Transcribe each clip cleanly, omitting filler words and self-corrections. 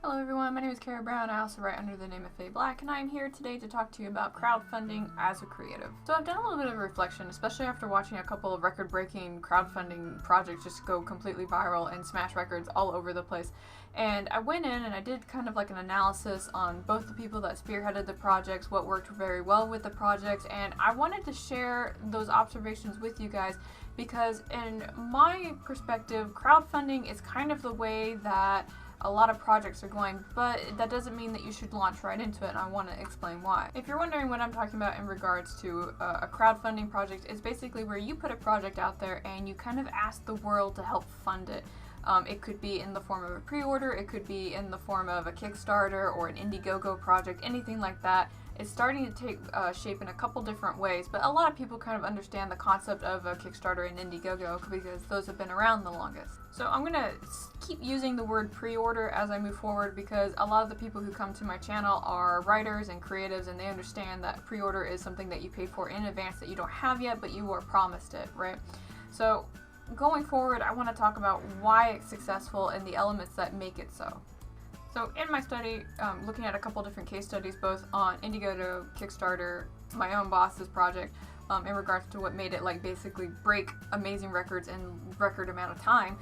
Hello everyone, my name is Carrow. I also write under the name of Faye Black, and I am here today to talk to you about crowdfunding as a creative. So I've done a little bit of reflection, especially after watching a couple of record-breaking crowdfunding projects just go completely viral and smash records all over the place. And I went in and I did kind of like an analysis on both the people that spearheaded the projects, what worked very well with the projects, and I wanted to share those observations with you guys because in my perspective, crowdfunding is kind of the way that a lot of projects are going, but that doesn't mean that you should launch right into it, and I want to explain why. If you're wondering what I'm talking about in regards to a crowdfunding project, it's basically where you put a project out there and you kind of ask the world to help fund it. It could be in the form of a pre-order, it could be in the form of a Kickstarter or an Indiegogo project, anything like that. It's starting to take shape in a couple different ways, but a lot of people kind of understand the concept of a Kickstarter and Indiegogo because those have been around the longest. So I'm going to keep using the word pre-order as I move forward because a lot of the people who come to my channel are writers and creatives, and they understand that pre-order is something that you pay for in advance that you don't have yet, but you are promised it, right? So going forward, I want to talk about why it's successful and the elements that make it so. So in my study, looking at a couple different case studies, both on Indiegogo, Kickstarter, my own boss's project, in regards to what made it like basically break amazing records in record amount of time,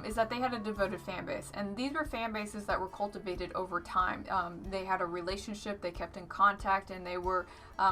is that they had a devoted fan base. And these were fan bases that were cultivated over time. They had a relationship, they kept in contact, and they were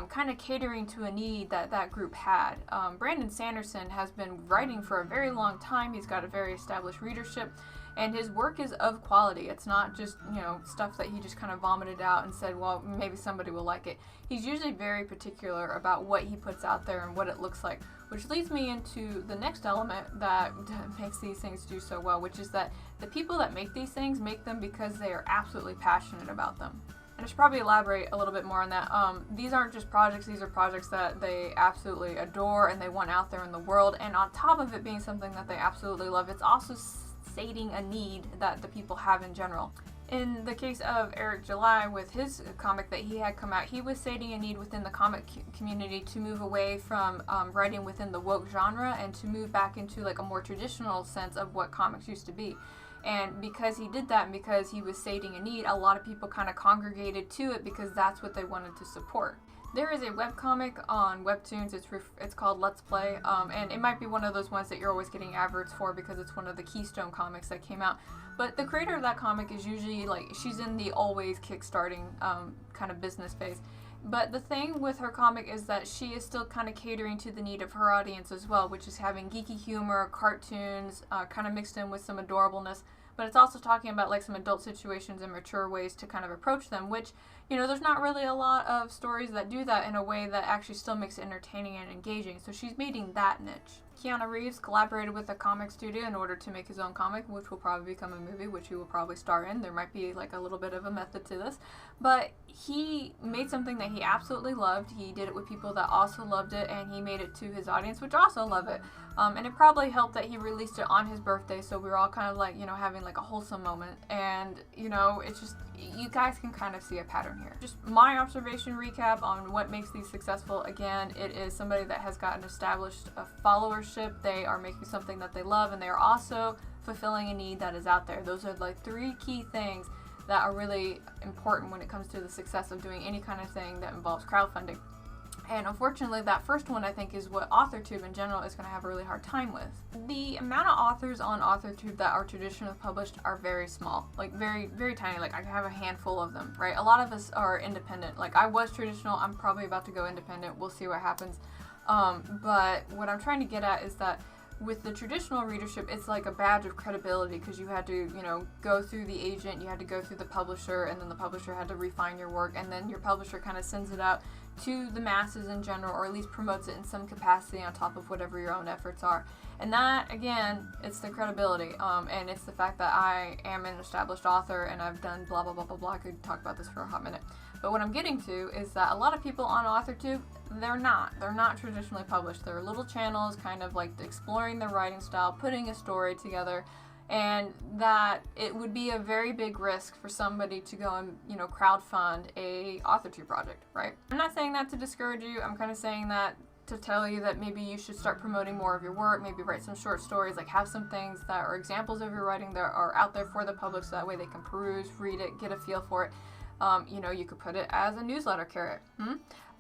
kind of catering to a need that that group had. Brandon Sanderson has been writing for a very long time. He's got a very established readership. And his work is of quality. It's not just, stuff that he just kind of vomited out and said, well, maybe somebody will like it. He's usually very particular about what he puts out there and what it looks like, which leads me into the next element that makes these things do so well, which is that the people that make these things make them because they are absolutely passionate about them. And I should probably elaborate a little bit more on that. These aren't just projects, these are projects that they absolutely adore and they want out there in the world. And on top of it being something that they absolutely love, it's also stating a need that the people have in general. In the case of Eric July, with his comic that he had come out, he was stating a need within the comic community to move away from writing within the woke genre and to move back into like a more traditional sense of what comics used to be. And because he did that and because he was stating a need, a lot of people kind of congregated to it because that's what they wanted to support. There is a webcomic on Webtoons, it's called Let's Play, and it might be one of those ones that you're always getting adverts for because it's one of the Keystone comics that came out. But the creator of that comic is usually like, she's in the always kickstarting kind of business phase. But the thing with her comic is that she is still kind of catering to the need of her audience as well, which is having geeky humor, cartoons, kind of mixed in with some adorableness. But it's also talking about like some adult situations and mature ways to kind of approach them, which, there's not really a lot of stories that do that in a way that actually still makes it entertaining and engaging. So she's meeting that niche. Keanu Reeves collaborated with a comic studio in order to make his own comic, which will probably become a movie, which he will probably star in. There might be like a little bit of a method to this, but he made something that he absolutely loved. He did it with people that also loved it, and he made it to his audience, which also love it. And it probably helped that he released it on his birthday, so we were all kind of like, having like a wholesome moment. And, it's just, you guys can kind of see a pattern here. Just my observation recap on what makes these successful. Again, it is somebody that has gotten established a followership. They are making something that they love, and they are also fulfilling a need that is out there. Those are like three key things that are really important when it comes to the success of doing any kind of thing that involves crowdfunding. And unfortunately, that first one, I think, is what authortube in general is going to have a really hard time with. The amount of authors on authortube that are traditionally published are very small, like very, very tiny. Like I have a handful of them, right? A lot of us are independent. Like I was traditional, I'm probably about to go independent. We'll see what happens. But what I'm trying to get at is that with the traditional readership, it's like a badge of credibility because you had to, go through the agent, you had to go through the publisher, and then the publisher had to refine your work, and then your publisher kind of sends it out to the masses in general, or at least promotes it in some capacity on top of whatever your own efforts are. And that, again, it's the credibility, and it's the fact that I am an established author and I've done blah, blah, blah, blah, blah. I could talk about this for a hot minute. But what I'm getting to is that a lot of people on authortube, they're not traditionally published. They're little channels kind of like exploring their writing style, putting a story together, and that it would be a very big risk for somebody to go and, crowdfund a authortube project, right? I'm not saying that to discourage you. I'm kind of saying that to tell you that maybe you should start promoting more of your work, maybe write some short stories, like have some things that are examples of your writing that are out there for the public, so that way they can peruse, read it, get a feel for it. You could put it as a newsletter, Carrot.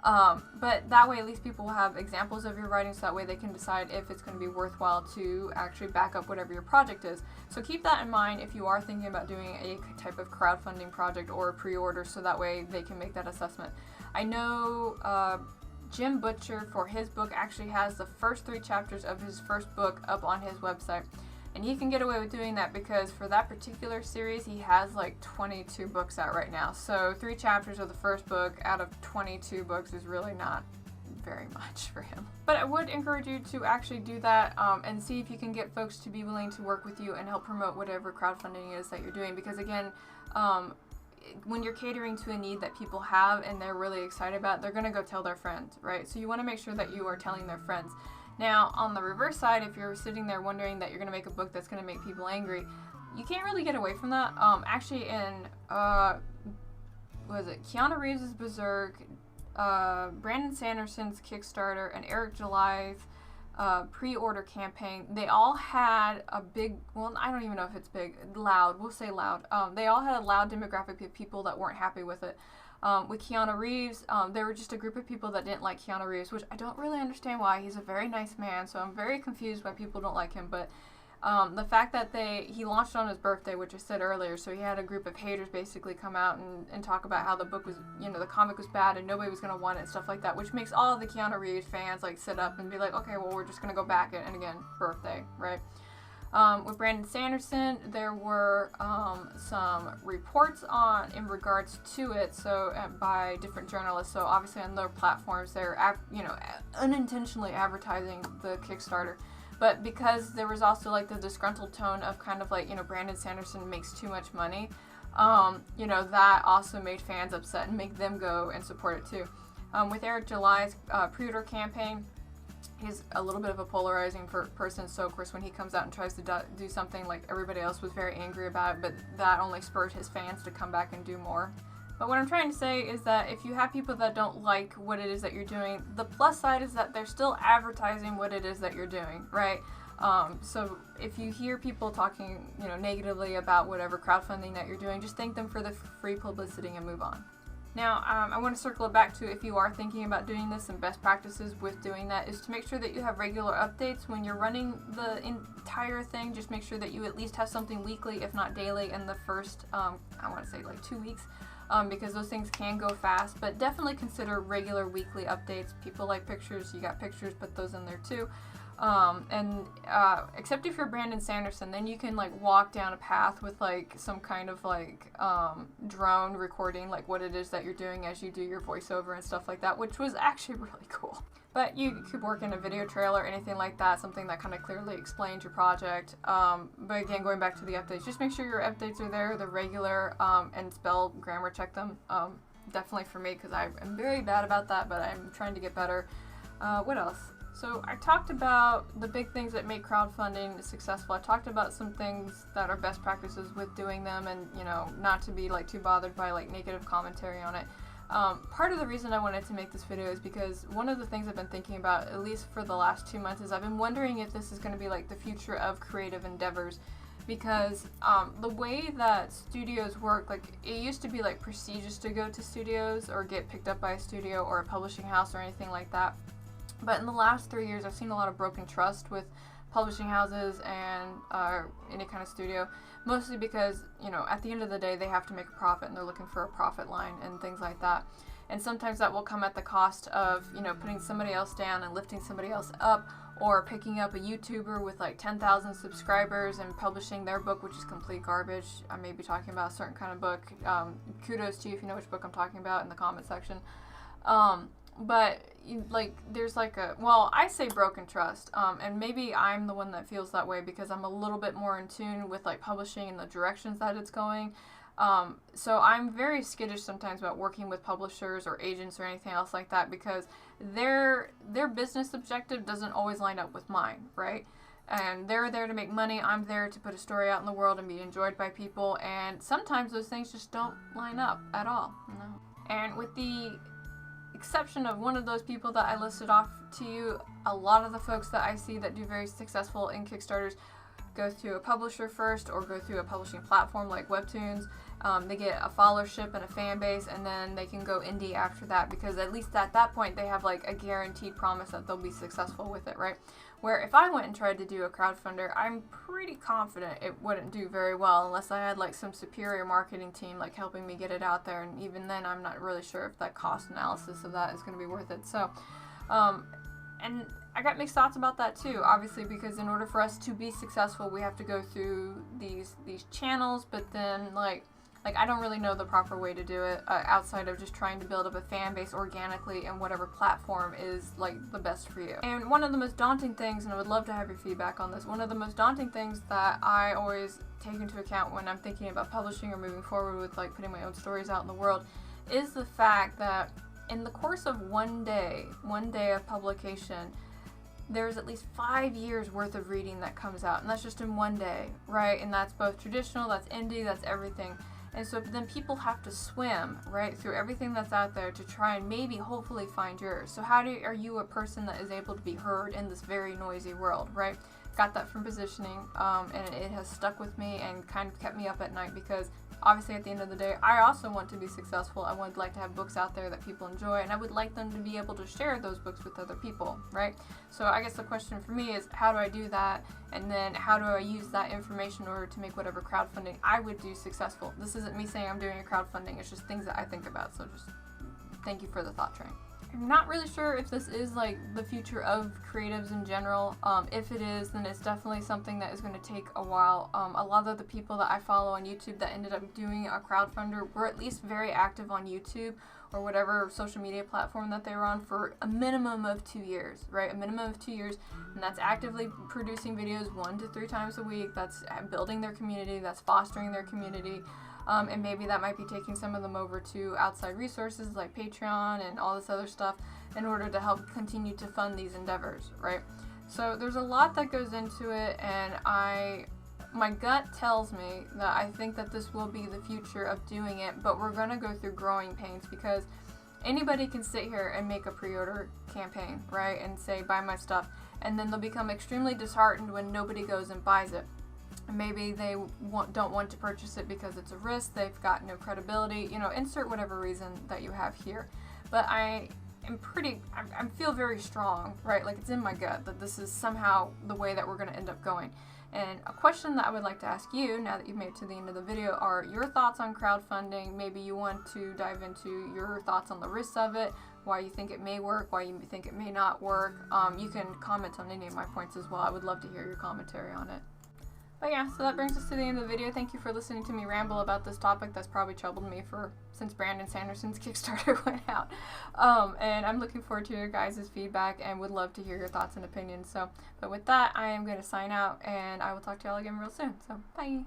But that way at least people will have examples of your writing, so that way they can decide if it's going to be worthwhile to actually back up whatever your project is. So keep that in mind if you are thinking about doing a type of crowdfunding project or a pre-order, so that way they can make that assessment. I know Jim Butcher, for his book, actually has the first 3 chapters of his first book up on his website. And he can get away with doing that because for that particular series, he has like 22 books out right now. So 3 chapters of the first book out of 22 books is really not very much for him. But I would encourage you to actually do that and see if you can get folks to be willing to work with you and help promote whatever crowdfunding is that you're doing. Because again, when you're catering to a need that people have and they're really excited about, they're going to go tell their friends, right? So you want to make sure that you are telling their friends. Now, on the reverse side, if you're sitting there wondering that you're going to make a book that's going to make people angry, you can't really get away from that. Actually, in, Keanu Reeves' Berserk, Brandon Sanderson's Kickstarter, and Eric July's pre-order campaign, they all had a big, well, I don't even know if it's big, loud, we'll say loud. They all had a loud demographic of people that weren't happy with it. With Keanu Reeves, there were just a group of people that didn't like Keanu Reeves, which I don't really understand why. He's a very nice man, so I'm very confused why people don't like him. But the fact that he launched on his birthday, which I said earlier, so he had a group of haters basically come out and talk about how the book was, the comic was bad and nobody was going to want it and stuff like that, which makes all of the Keanu Reeves fans like sit up and be like, okay, well, we're just going to go back and again, birthday, right? With Brandon Sanderson, there were some reports in regards to it, so by different journalists. So obviously on their platforms, they're unintentionally advertising the Kickstarter. But because there was also like the disgruntled tone of kind of like Brandon Sanderson makes too much money, that also made fans upset and make them go and support it too. With Eric July's pre-order campaign, he's a little bit of a polarizing person, so of course when he comes out and tries to do something, like everybody else was very angry about it, but that only spurred his fans to come back and do more. But what I'm trying to say is that if you have people that don't like what it is that you're doing, the plus side is that they're still advertising what it is that you're doing, right? So if you hear people talking, negatively about whatever crowdfunding that you're doing, just thank them for the free publicity and move on. Now, I want to circle it back to if you are thinking about doing this, and best practices with doing that is to make sure that you have regular updates when you're running the entire thing. Just make sure that you at least have something weekly, if not daily, in the first, I want to say like 2 weeks, because those things can go fast. But definitely consider regular weekly updates. People like pictures, you got pictures, put those in there too. Except if you're Brandon Sanderson, then you can like walk down a path with like some kind of like drone recording like what it is that you're doing as you do your voiceover and stuff like that, which was actually really cool. But you could work in a video trail or anything like that, something that kind of clearly explains your project. But again, going back to the updates, just make sure your updates are there, they're regular, and grammar check them. Definitely for me, because I'm very bad about that, but I'm trying to get better. What else? So I talked about the big things that make crowdfunding successful. I talked about some things that are best practices with doing them, and not to be like too bothered by like negative commentary on it. Part of the reason I wanted to make this video is because one of the things I've been thinking about, at least for the last 2 months, is I've been wondering if this is going to be like the future of creative endeavors. Because the way that studios work, like it used to be like prestigious to go to studios or get picked up by a studio or a publishing house or anything like that. But in the last 3 years, I've seen a lot of broken trust with publishing houses and any kind of studio, mostly because, at the end of the day, they have to make a profit and they're looking for a profit line and things like that. And sometimes that will come at the cost of, putting somebody else down and lifting somebody else up, or picking up a YouTuber with like 10,000 subscribers and publishing their book, which is complete garbage. I may be talking about a certain kind of book. Kudos to you if you know which book I'm talking about in the comment section. But there's like I say broken trust, and maybe I'm the one that feels that way because I'm a little bit more in tune with like publishing and the directions that it's going. So I'm very skittish sometimes about working with publishers or agents or anything else like that, because their business objective doesn't always line up with mine, right? And they're there to make money. I'm there to put a story out in the world and be enjoyed by people, and sometimes those things just don't line up at all. No. And with the exception of one of those people that I listed off to you, a lot of the folks that I see that do very successful in Kickstarters go through a publisher first or go through a publishing platform like Webtoons. They get a followership and a fan base, and then they can go indie after that, because at least at that point they have like a guaranteed promise that they'll be successful with it, right? Where if I went and tried to do a crowdfunder, I'm pretty confident it wouldn't do very well unless I had like some superior marketing team like helping me get it out there, and even then I'm not really sure if that cost analysis of that is going to be worth it. So and I got mixed thoughts about that too, obviously, because in order for us to be successful we have to go through these channels, but then like I don't really know the proper way to do it outside of just trying to build up a fan base organically and whatever platform is like the best for you. And one of the most daunting things, and I would love to have your feedback on this, one of the most daunting things that I always take into account when I'm thinking about publishing or moving forward with like putting my own stories out in the world is the fact that in the course of one day of publication, there's at least 5 years worth of reading that comes out, and that's just in one day, right? And that's both traditional, that's indie, that's everything. And so then people have to swim, right, through everything that's out there to try and maybe hopefully find yours. So are you a person that is able to be heard in this very noisy world, right? Got that from positioning, and it has stuck with me and kind of kept me up at night, because obviously at the end of the day I also want to be successful. I would like to have books out there that people enjoy, and I would like them to be able to share those books with other people, right? So I guess the question for me is, how do I do that, and then how do I use that information in order to make whatever crowdfunding I would do successful? This isn't me saying I'm doing a crowdfunding, it's just things that I think about, so just thank you for the thought train. I'm not really sure if this is like the future of creatives in general. If it is, then it's definitely something that is going to take a while. A lot of the people that I follow on YouTube that ended up doing a crowdfunder were at least very active on YouTube or whatever social media platform that they were on for a minimum of 2 years, right? A minimum of 2 years, and that's actively producing videos 1 to 3 times a week. That's building their community, that's fostering their community. And maybe that might be taking some of them over to outside resources like Patreon and all this other stuff in order to help continue to fund these endeavors, right? So there's a lot that goes into it, and my gut tells me that I think that this will be the future of doing it, but we're going to go through growing pains, because anybody can sit here and make a pre-order campaign, right, and say buy my stuff, and then they'll become extremely disheartened when nobody goes and buys it. Maybe they don't want to purchase it because it's a risk, they've got no credibility, you know, insert whatever reason that you have here. But I feel very strong, right, like it's in my gut that this is somehow the way that we're going to end up going. And a question that I would like to ask you, now that you've made it to the end of the video, are your thoughts on crowdfunding. Maybe you want to dive into your thoughts on the risks of it, why you think it may work, why you think it may not work. You can comment on any of my points as well. I would love to hear your commentary on it. But yeah, so that brings us to the end of the video. Thank you for listening to me ramble about this topic that's probably troubled me since Brandon Sanderson's Kickstarter went out. And I'm looking forward to your guys' feedback and would love to hear your thoughts and opinions. But with that, I am going to sign out, and I will talk to y'all again real soon. So, bye!